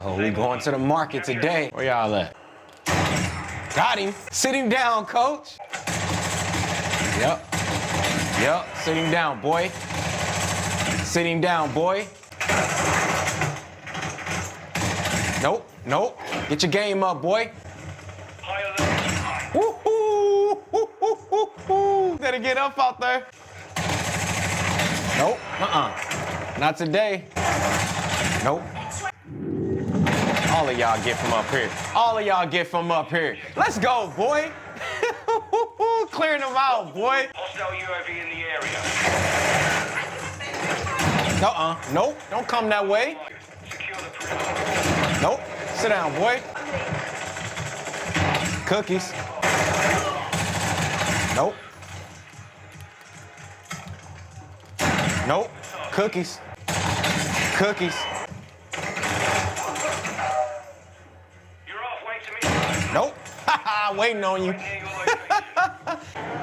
Oh, we going to the market today. Where y'all at? Got him. Sit him down, coach. Yep. Sit him down, boy. Sit him down, boy. Nope. Get your game up, boy. Woo-hoo. Better get up out there. Nope. Not today. Nope. All of y'all get from up here. All of y'all get from up here. Let's go, boy. Clearing them out, boy. Hostile UAV in the area. Nope. Don't come that way. Secure the perimeter. Nope. Sit down, boy. Cookies. Nope. Cookies. You're off, wait to me. Nope. Waiting on you.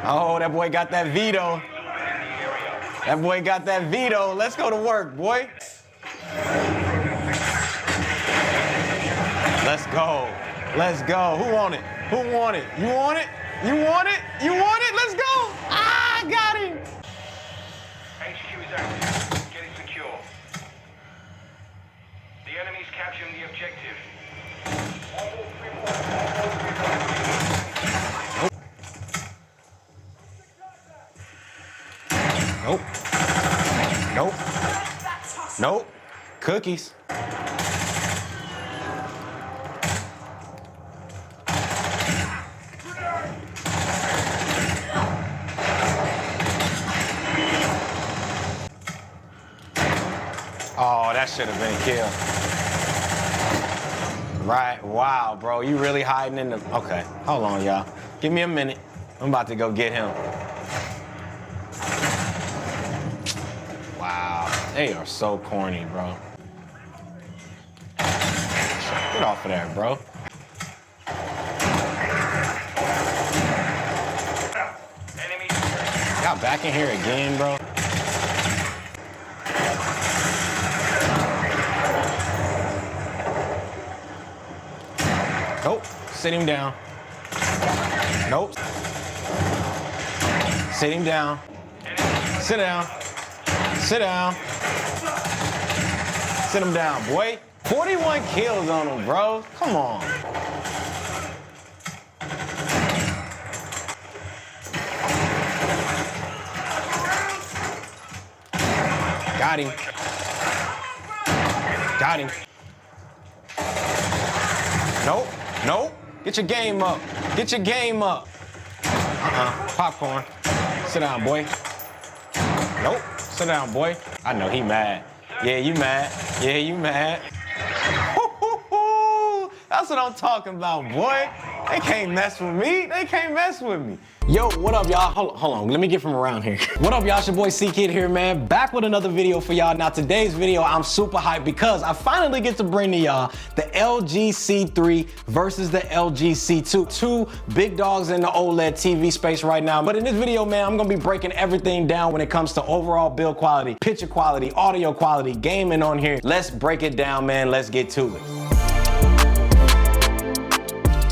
Oh, that boy got that veto. That boy got that veto. Let's go to work, boy. Let's go. Who want it? You want it? Let's go. I got him. HQ is active. Get it secure. The enemy's capturing the objective. Nope. Cookies. Oh, that should have been a kill. Right, wow, bro, you really hiding in the... Okay, hold on, y'all. Give me a minute. I'm about to go get him. Wow, they are so corny, bro. Get off of there, bro. Y'all back in here again, bro. Nope. Sit him down. Nope. Sit him down. Sit down. Sit him down, boy. 41 kills on him, bro. Come on. Got him. Nope. Get your game up. Popcorn. Sit down, boy. Nope. Sit down, boy. I know he mad. Yeah, you mad. That's what I'm talking about, boy. They can't mess with me. Yo, what up, y'all? Hold on, let me get from around here. What up, y'all? It's your boy C-Kid here, man. Back with another video for y'all. Now, today's video, I'm super hyped because I finally get to bring to y'all the LG C3 versus the LG C2. Two big dogs in the OLED TV space right now. But in this video, man, I'm gonna be breaking everything down when it comes to overall build quality, picture quality, audio quality, gaming on here. Let's break it down, man. Let's get to it.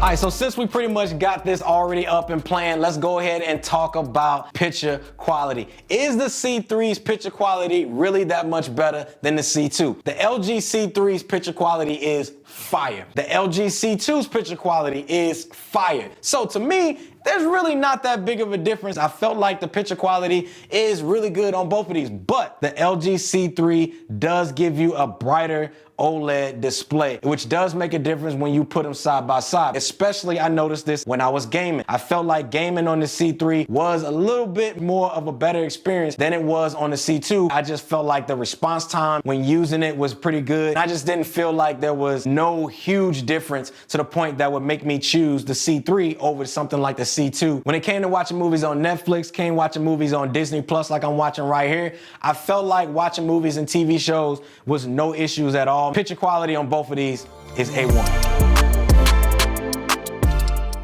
All right, so since we pretty much got this already up and playing, let's go ahead and talk about picture quality. Is the C3's picture quality really that much better than the C2? The LG C3's picture quality is fire. The LG C2's picture quality is fire. So to me, there's really not that big of a difference. I felt like the picture quality is really good on both of these, but the LG C3 does give you a brighter OLED display, which does make a difference when you put them side by side. Especially, I noticed this when I was gaming. I felt like gaming on the C3 was a little bit more of a better experience than it was on the C2. I just felt like the response time when using it was pretty good. I just didn't feel like there was no huge difference to the point that would make me choose the C3 over something like the C2. When it came to watching movies on Netflix, watching movies on Disney Plus like I'm watching right here, I felt like watching movies and TV shows was no issues at all. Picture quality on both of these is A1.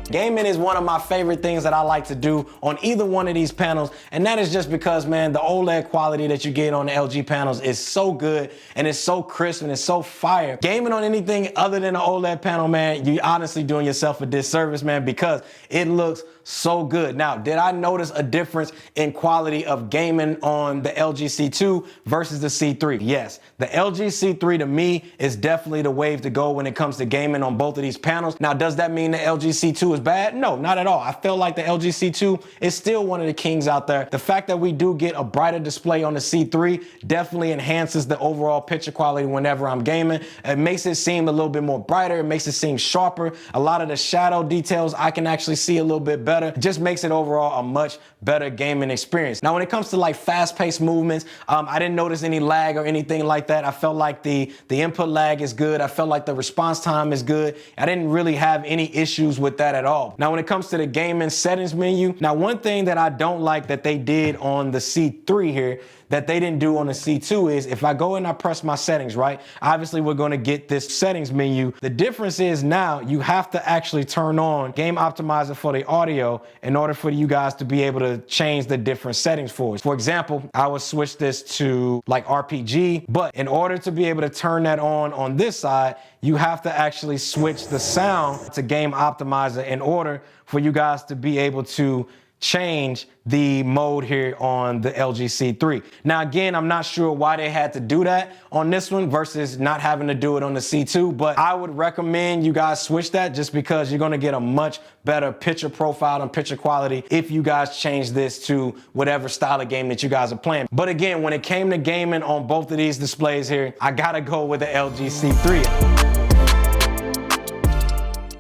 Gaming is one of my favorite things that I like to do on either one of these panels, and that is just because, man, the OLED quality that you get on the LG panels is so good and it's so crisp and it's so fire. Gaming on anything other than an OLED panel, man, you honestly doing yourself a disservice, man, because it looks so good. Now, did I notice a difference in quality of gaming on the LG C2 versus the C3? Yes, the LG C3 to me is definitely the wave to go when it comes to gaming on both of these panels. Now, does that mean the LG C2 is bad? No, not at all. I feel like the LG C2 is still one of the kings out there. The fact that we do get a brighter display on the C3 definitely enhances the overall picture quality whenever I'm gaming. It makes it seem a little bit more brighter. It makes it seem sharper. A lot of the shadow details I can actually see a little bit better. It just makes it overall a much better gaming experience. Now, when it comes to like fast-paced movements, I didn't notice any lag or anything like that. I felt like the input lag is good. I felt like the response time is good. I didn't really have any issues with that at all. Now, when it comes to the gaming settings menu, now one thing that I don't like that they did on the C3 here that they didn't do on the C2 is if I go and I press my settings, right? Obviously, we're gonna get this settings menu. The difference is now you have to actually turn on Game Optimizer for the audio in order for you guys to be able to change the different settings for us. For example, I would switch this to like RPG, but in order to be able to turn that on this side, you have to actually switch the sound to Game Optimizer in order for you guys to be able to change the mode here on the LG C3. Now, again, I'm not sure why they had to do that on this one versus not having to do it on the C2, but I would recommend you guys switch that just because you're gonna get a much better picture profile and picture quality if you guys change this to whatever style of game that you guys are playing. But again, when it came to gaming on both of these displays here, I gotta go with the LG C3.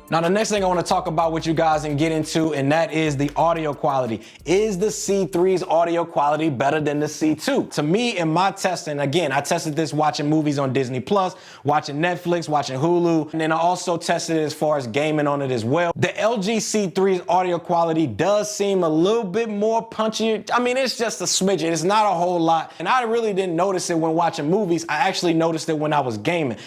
Now, the next thing I want to talk about with you guys and get into, and that is the audio quality. Is the C3's audio quality better than the C2? To me, in my testing, again, I tested this watching movies on Disney Plus, watching Netflix, watching Hulu, and then I also tested it as far as gaming on it as well. The LG C3's audio quality does seem a little bit more punchier. I mean, it's just a smidgen. It's not a whole lot. And I really didn't notice it when watching movies. I actually noticed it when I was gaming.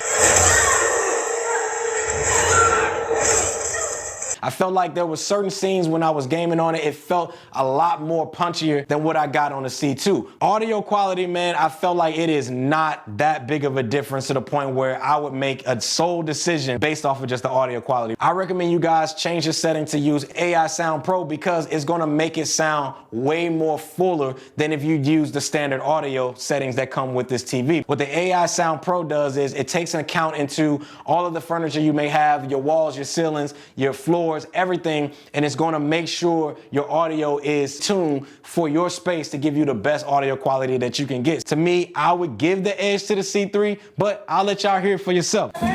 I felt like there were certain scenes when I was gaming on it, it felt a lot more punchier than what I got on the C2. Audio quality, man, I felt like it is not that big of a difference to the point where I would make a sole decision based off of just the audio quality. I recommend you guys change your setting to use AI Sound Pro because it's gonna make it sound way more fuller than if you use the standard audio settings that come with this TV. What the AI Sound Pro does is it takes an account into all of the furniture you may have, your walls, your ceilings, your floors, everything, and it's going to make sure your audio is tuned for your space to give you the best audio quality that you can get. To me, I would give the edge to the C3, but I'll let y'all hear it for yourself. All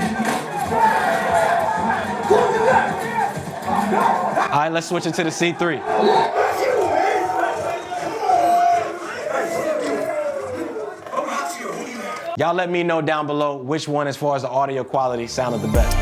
right, let's switch it to the C3. Y'all let me know down below which one, as far as the audio quality, sounded the best.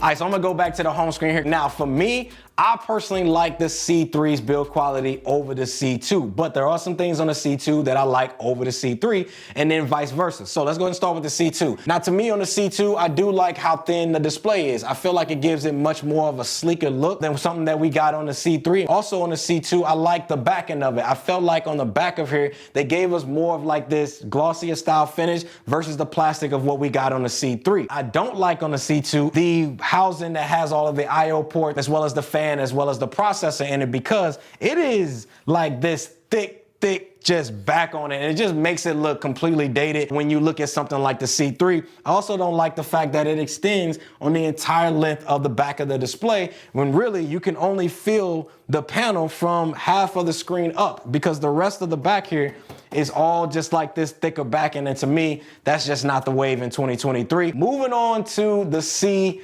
All right, so I'm gonna go back to the home screen here. Now, for me, I personally like the C3's build quality over the C2, but there are some things on the C2 that I like over the C3, and then vice versa. So let's go ahead and start with the C2. Now, to me on the C2, I do like how thin the display is. I feel like it gives it much more of a sleeker look than something that we got on the C3. Also on the C2, I like the back end of it. I felt like on the back of here, they gave us more of like this glossier style finish versus the plastic of what we got on the C3. I don't like on the C2 the housing that has all of the I/O port as well as the fan as well as the processor in it, because it is like this thick just back on it, and it just makes it look completely dated when you look at something like the C3. I also don't like the fact that it extends on the entire length of the back of the display when really you can only feel the panel from half of the screen up, because the rest of the back here is all just like this thicker back end, and to me, that's just not the wave in 2023. Moving on to the C3,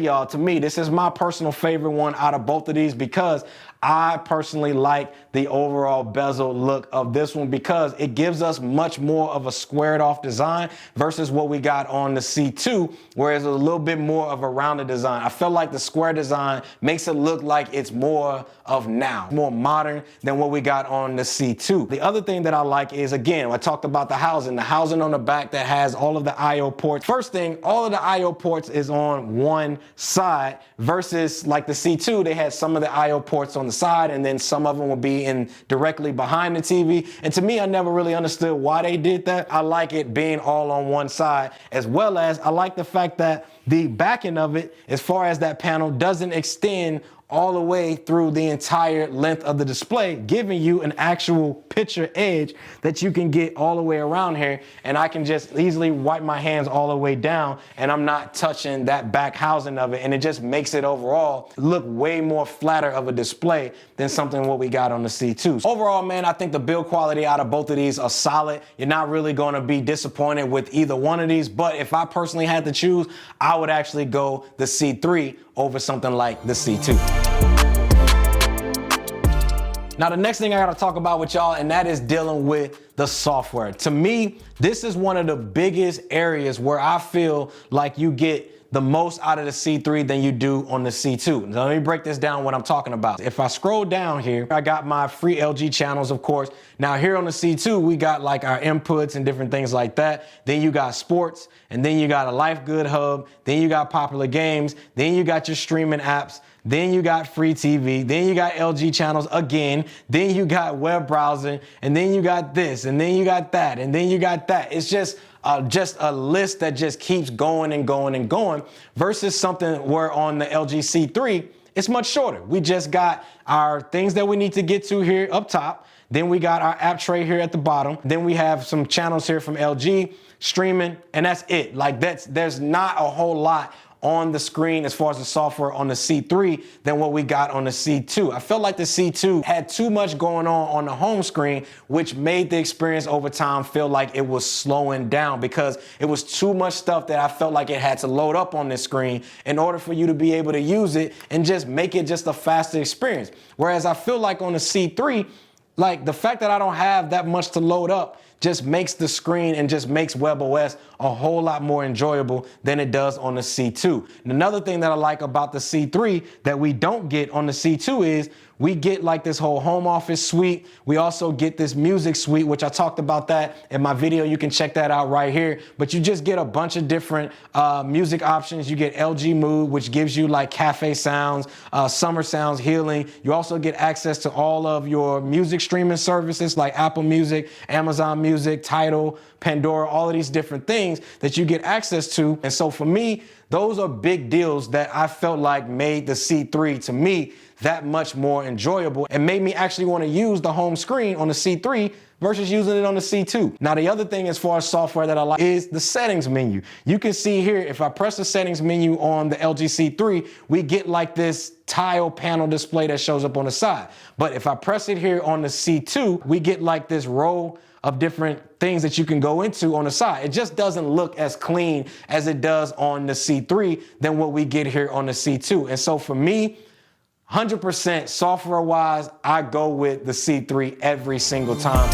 y'all. To me, this is my personal favorite one out of both of these because I personally like the overall bezel look of this one because it gives us much more of a squared off design versus what we got on the C2, whereas a little bit more of a rounded design. I feel like the square design makes it look like it's more of now, more modern than what we got on the C2. The other thing that I like is, again, I talked about the housing on the back that has all of the IO ports. First thing, all of the IO ports is on one side versus like the C2, they had some of the IO ports on the side and then some of them will be in directly behind the TV. And to me, I never really understood why they did that. I like it being all on one side, as well as I like the fact that the backing of it, as far as that panel, doesn't extend all the way through the entire length of the display, giving you an actual picture edge that you can get all the way around here. And I can just easily wipe my hands all the way down and I'm not touching that back housing of it. And it just makes it overall look way more flatter of a display than something what we got on the C2. Overall, man, I think the build quality out of both of these are solid. You're not really going to be disappointed with either one of these. But if I personally had to choose, I would actually go the C3 over something like the C2. Now, the next thing I gotta talk about with y'all, and that is dealing with the software. To me, this is one of the biggest areas where I feel like you get the most out of the C3 than you do on the C2. Now, let me break this down what I'm talking about. If I scroll down here, I got my free LG channels, of course. Now here on the C2, we got like our inputs and different things like that. Then you got sports, and then you got a Life Good hub, then you got popular games, then you got your streaming apps, then you got free TV, then you got LG channels again, then you got web browsing, and then you got this, and then you got that, and then you got that. It's just a list that just keeps going and going and going versus something where on the LG C3, it's much shorter. We just got our things that we need to get to here up top. Then we got our app tray here at the bottom. Then we have some channels here from LG, streaming, and that's it. Like there's not a whole lot on the screen as far as the software on the C3 than what we got on the C2. I felt like the C2 had too much going on the home screen, which made the experience over time feel like it was slowing down because it was too much stuff that I felt like it had to load up on this screen in order for you to be able to use it and just make it just a faster experience. Whereas I feel like on the C3, like the fact that I don't have that much to load up just makes the screen and just makes WebOS a whole lot more enjoyable than it does on the C2. And another thing that I like about the C3 that we don't get on the C2 is we get like this whole home office suite. We also get this music suite, which I talked about that in my video. You can check that out right here. But you just get a bunch of different music options. You get LG Mood, which gives you like cafe sounds, summer sounds, healing. You also get access to all of your music streaming services like Apple Music, Amazon Music, Tidal, Pandora, all of these different things that you get access to. And so for me, those are big deals that I felt like made the C3 to me that much more enjoyable and made me actually want to use the home screen on the C3 versus using it on the C2. Now, the other thing as far as software that I like is the settings menu. You can see here, if I press the settings menu on the LG C3, we get like this tile panel display that shows up on the side. But if I press it here on the C2, we get like this row of different things that you can go into on the side. It just doesn't look as clean as it does on the C3 than what we get here on the C2. And so for me, 100% software wise, I go with the C3 every single time.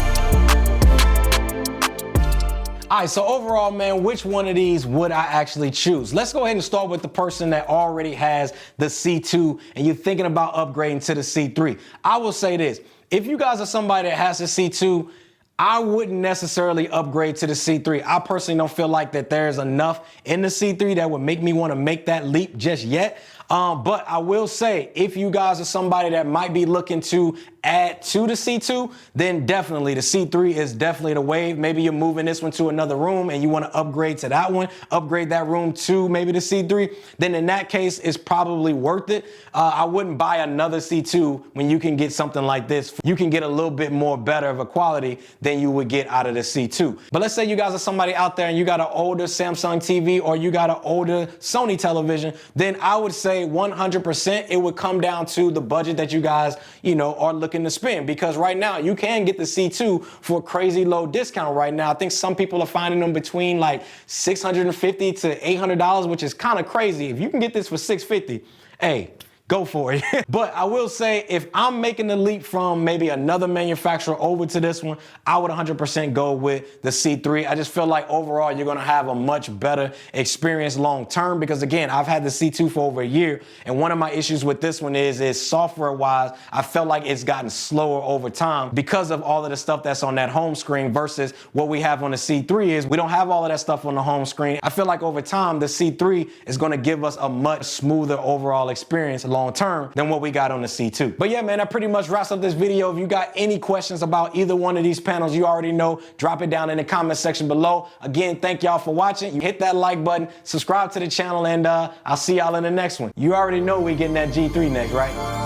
All right, so overall, man, which one of these would I actually choose? Let's go ahead and start with the person that already has the C2 and you're thinking about upgrading to the C3. I will say this, if you guys are somebody that has the C2, I wouldn't necessarily upgrade to the C3. I personally don't feel like that there's enough in the C3 that would make me want to make that leap just yet. But I will say, if you guys are somebody that might be looking to add to the C2, then definitely the C3 is definitely the wave. Maybe you're moving this one to another room and you want to upgrade to that one, upgrade that room to maybe the C3, then in that case, it's probably worth it. I wouldn't buy another C2 when you can get something like this. You can get a little bit more better of a quality than you would get out of the C2. But let's say you guys are somebody out there and you got an older Samsung TV or you got an older Sony television, then I would say 100% it would come down to the budget that you guys, are looking to spend, because right now you can get the C2 for a crazy low discount right now. I think some people are finding them between like $650 to $800, which is kind of crazy. If you can get this for $650, hey, go for it. But I will say, if I'm making the leap from maybe another manufacturer over to this one, I would 100% go with the C3. I just feel like overall you're gonna have a much better experience long term, because again, I've had the C2 for over a year, and one of my issues with this one is software wise, I felt like it's gotten slower over time because of all of the stuff that's on that home screen versus what we have on the C3 is we don't have all of that stuff on the home screen. I feel like over time, the C3 is gonna give us a much smoother overall experience long term than what we got on the C2. But yeah, man, that pretty much wraps up this video. If you got any questions about either one of these panels, you already know, drop it down in the comment section below. Again, thank y'all for watching. You hit that like button, subscribe to the channel, and I'll see y'all in the next one. You already know we getting that G3 next, right?